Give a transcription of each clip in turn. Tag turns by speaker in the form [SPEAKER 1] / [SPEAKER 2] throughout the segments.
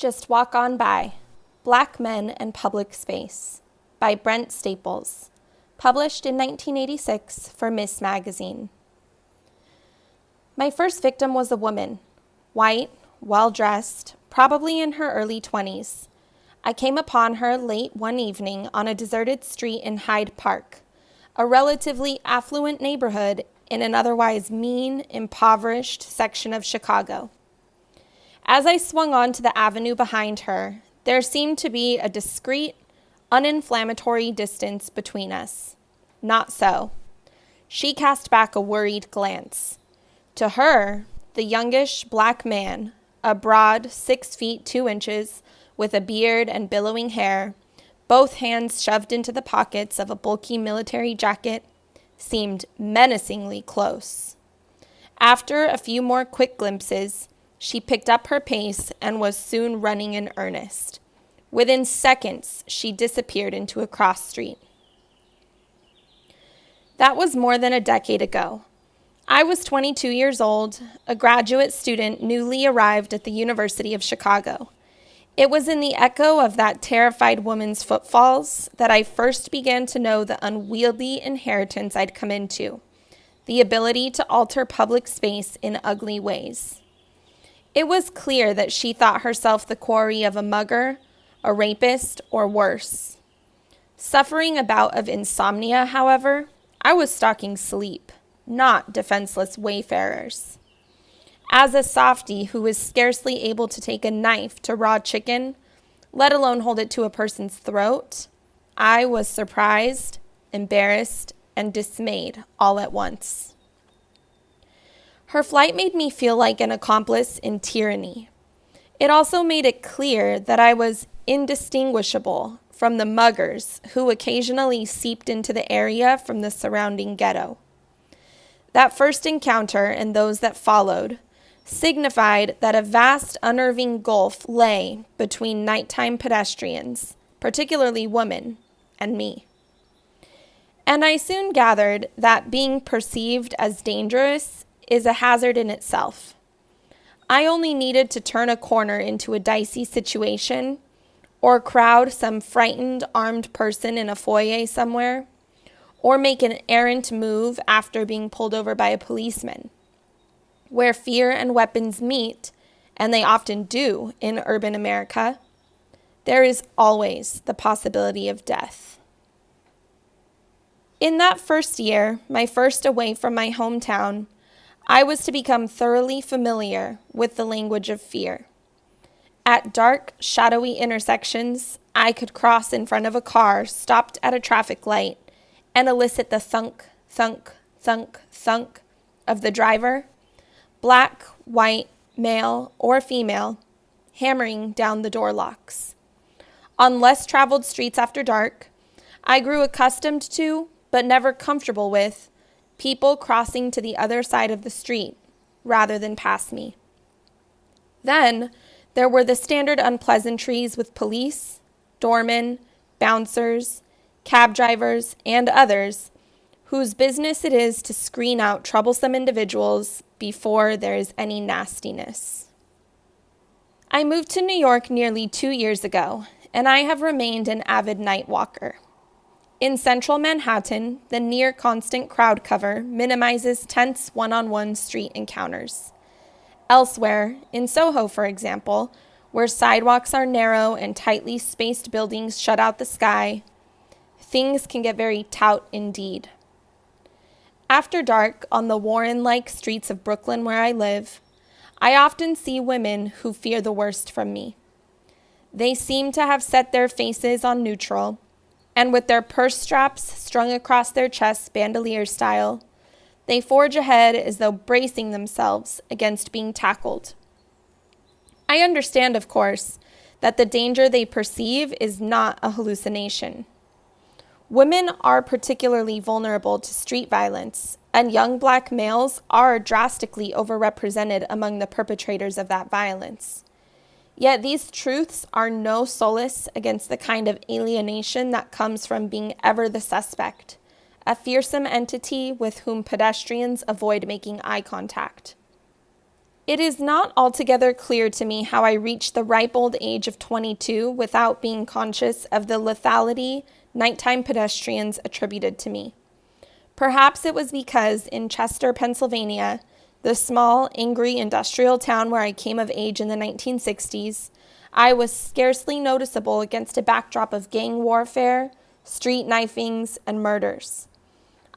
[SPEAKER 1] Just Walk On By, Black Men and Public Space, by Brent Staples, published in 1986 for Miss Magazine. My first victim was a woman, white, well-dressed, probably in her early 20s. I came upon her late one evening on a deserted street in Hyde Park, a relatively affluent neighborhood in an otherwise mean, impoverished section of Chicago. As I swung onto the avenue behind her, there seemed to be a discreet, uninflammatory distance between us. Not so. She cast back a worried glance. To her, the youngish black man, a broad 6 feet 2 inches, with a beard and billowing hair, both hands shoved into the pockets of a bulky military jacket, seemed menacingly close. After a few more quick glimpses, she picked up her pace and was soon running in earnest. Within seconds, she disappeared into a cross street. That was more than a decade ago. I was 22 years old, a graduate student newly arrived at the University of Chicago. It was in the echo of that terrified woman's footfalls that I first began to know the unwieldy inheritance I'd come into, the ability to alter public space in ugly ways. It was clear that she thought herself the quarry of a mugger, a rapist, or worse. Suffering a bout of insomnia, however, I was stalking sleep, not defenseless wayfarers. As a softy who was scarcely able to take a knife to raw chicken, let alone hold it to a person's throat, I was surprised, embarrassed, and dismayed all at once. Her flight made me feel like an accomplice in tyranny. It also made it clear that I was indistinguishable from the muggers who occasionally seeped into the area from the surrounding ghetto. That first encounter and those that followed signified that a vast unnerving gulf lay between nighttime pedestrians, particularly women, and me. And I soon gathered that being perceived as dangerous is a hazard in itself. I only needed to turn a corner into a dicey situation, or crowd some frightened armed person in a foyer somewhere, or make an errant move after being pulled over by a policeman. Where fear and weapons meet, and they often do in urban America, there is always the possibility of death. In that first year, my first away from my hometown, I was to become thoroughly familiar with the language of fear. At dark, shadowy intersections, I could cross in front of a car stopped at a traffic light and elicit the thunk, thunk, thunk, thunk of the driver, black, white, male, or female, hammering down the door locks. On less traveled streets after dark, I grew accustomed to, but never comfortable with, people crossing to the other side of the street rather than past me. Then there were the standard unpleasantries with police, doormen, bouncers, cab drivers, and others whose business it is to screen out troublesome individuals before there is any nastiness. I moved to New York nearly 2 years ago, and I have remained an avid night walker. In central Manhattan, the near-constant crowd cover minimizes tense one-on-one street encounters. Elsewhere, in Soho, for example, where sidewalks are narrow and tightly spaced buildings shut out the sky, things can get very taut indeed. After dark, on the Warren-like streets of Brooklyn where I live, I often see women who fear the worst from me. They seem to have set their faces on neutral, and with their purse straps strung across their chests bandolier style, they forge ahead as though bracing themselves against being tackled. I understand, of course, that the danger they perceive is not a hallucination. Women are particularly vulnerable to street violence, and young black males are drastically overrepresented among the perpetrators of that violence. Yet these truths are no solace against the kind of alienation that comes from being ever the suspect, a fearsome entity with whom pedestrians avoid making eye contact. It is not altogether clear to me how I reached the ripe old age of 22 without being conscious of the lethality nighttime pedestrians attributed to me. Perhaps it was because in Chester, Pennsylvania, the small, angry industrial town where I came of age in the 1960s, I was scarcely noticeable against a backdrop of gang warfare, street knifings, and murders.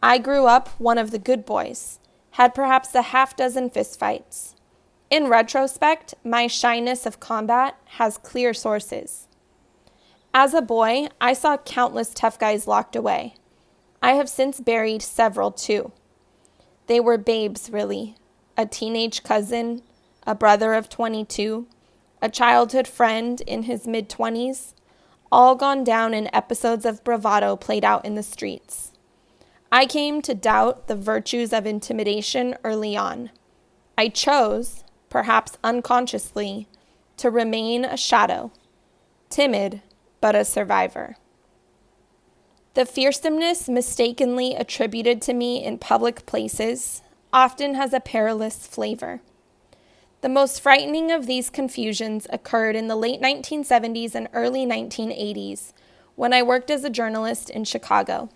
[SPEAKER 1] I grew up one of the good boys, had perhaps a half-dozen fistfights. In retrospect, my shyness of combat has clear sources. As a boy, I saw countless tough guys locked away. I have since buried several too. They were babes, really. A teenage cousin, a brother of 22, a childhood friend in his mid-20s, all gone down in episodes of bravado played out in the streets. I came to doubt the virtues of intimidation early on. I chose, perhaps unconsciously, to remain a shadow, timid, but a survivor. The fearsomeness mistakenly attributed to me in public places often has a perilous flavor. The most frightening of these confusions occurred in the late 1970s and early 1980s when I worked as a journalist in Chicago.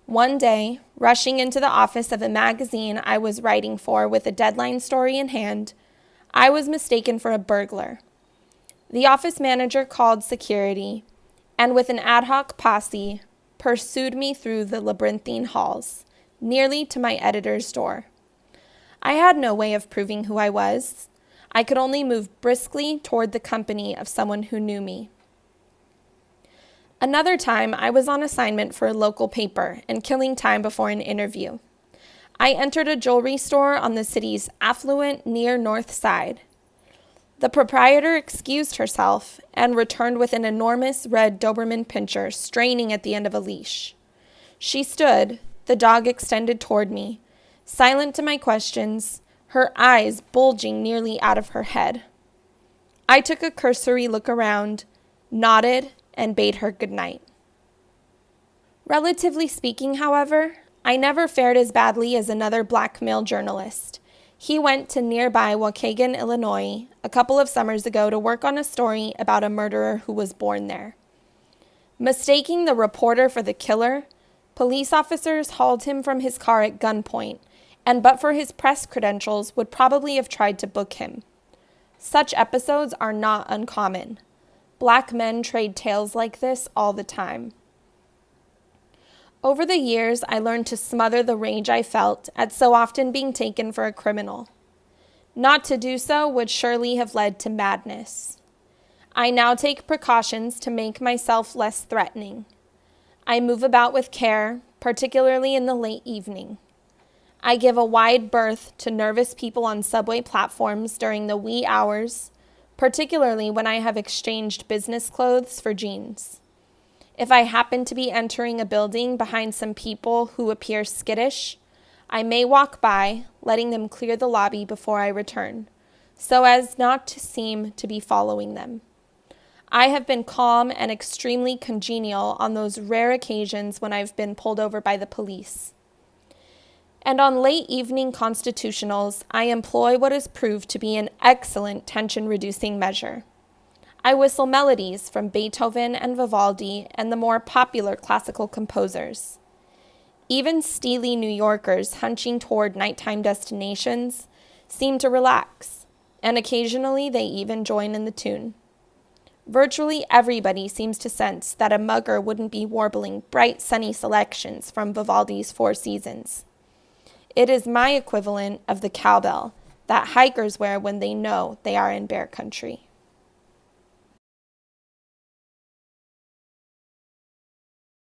[SPEAKER 1] One day, rushing into the office of a magazine I was writing for with a deadline story in hand, I was mistaken for a burglar. The office manager called security, and with an ad hoc posse, pursued me through the labyrinthine halls, nearly to my editor's door. I had no way of proving who I was. I could only move briskly toward the company of someone who knew me. Another time, I was on assignment for a local paper and killing time before an interview. I entered a jewelry store on the city's affluent near North Side. The proprietor excused herself and returned with an enormous red Doberman pinscher straining at the end of a leash. She stood, the dog extended toward me, silent to my questions, her eyes bulging nearly out of her head. I took a cursory look around, nodded, and bade her good night. Relatively speaking, however, I never fared as badly as another black male journalist. He went to nearby Waukegan, Illinois, a couple of summers ago to work on a story about a murderer who was born there. Mistaking the reporter for the killer, police officers hauled him from his car at gunpoint, and but for his press credentials would probably have tried to book him. Such episodes are not uncommon. Black men trade tales like this all the time. Over the years, I learned to smother the rage I felt at so often being taken for a criminal. Not to do so would surely have led to madness. I now take precautions to make myself less threatening. I move about with care, particularly in the late evening. I give a wide berth to nervous people on subway platforms during the wee hours, particularly when I have exchanged business clothes for jeans. If I happen to be entering a building behind some people who appear skittish, I may walk by, letting them clear the lobby before I return, so as not to seem to be following them. I have been calm and extremely congenial on those rare occasions when I've been pulled over by the police. And on late evening constitutionals, I employ what is proved to be an excellent tension-reducing measure. I whistle melodies from Beethoven and Vivaldi and the more popular classical composers. Even steely New Yorkers hunching toward nighttime destinations seem to relax, and occasionally they even join in the tune. Virtually everybody seems to sense that a mugger wouldn't be warbling bright, sunny selections from Vivaldi's Four Seasons. It is my equivalent of the cowbell that hikers wear when they know they are in bear country.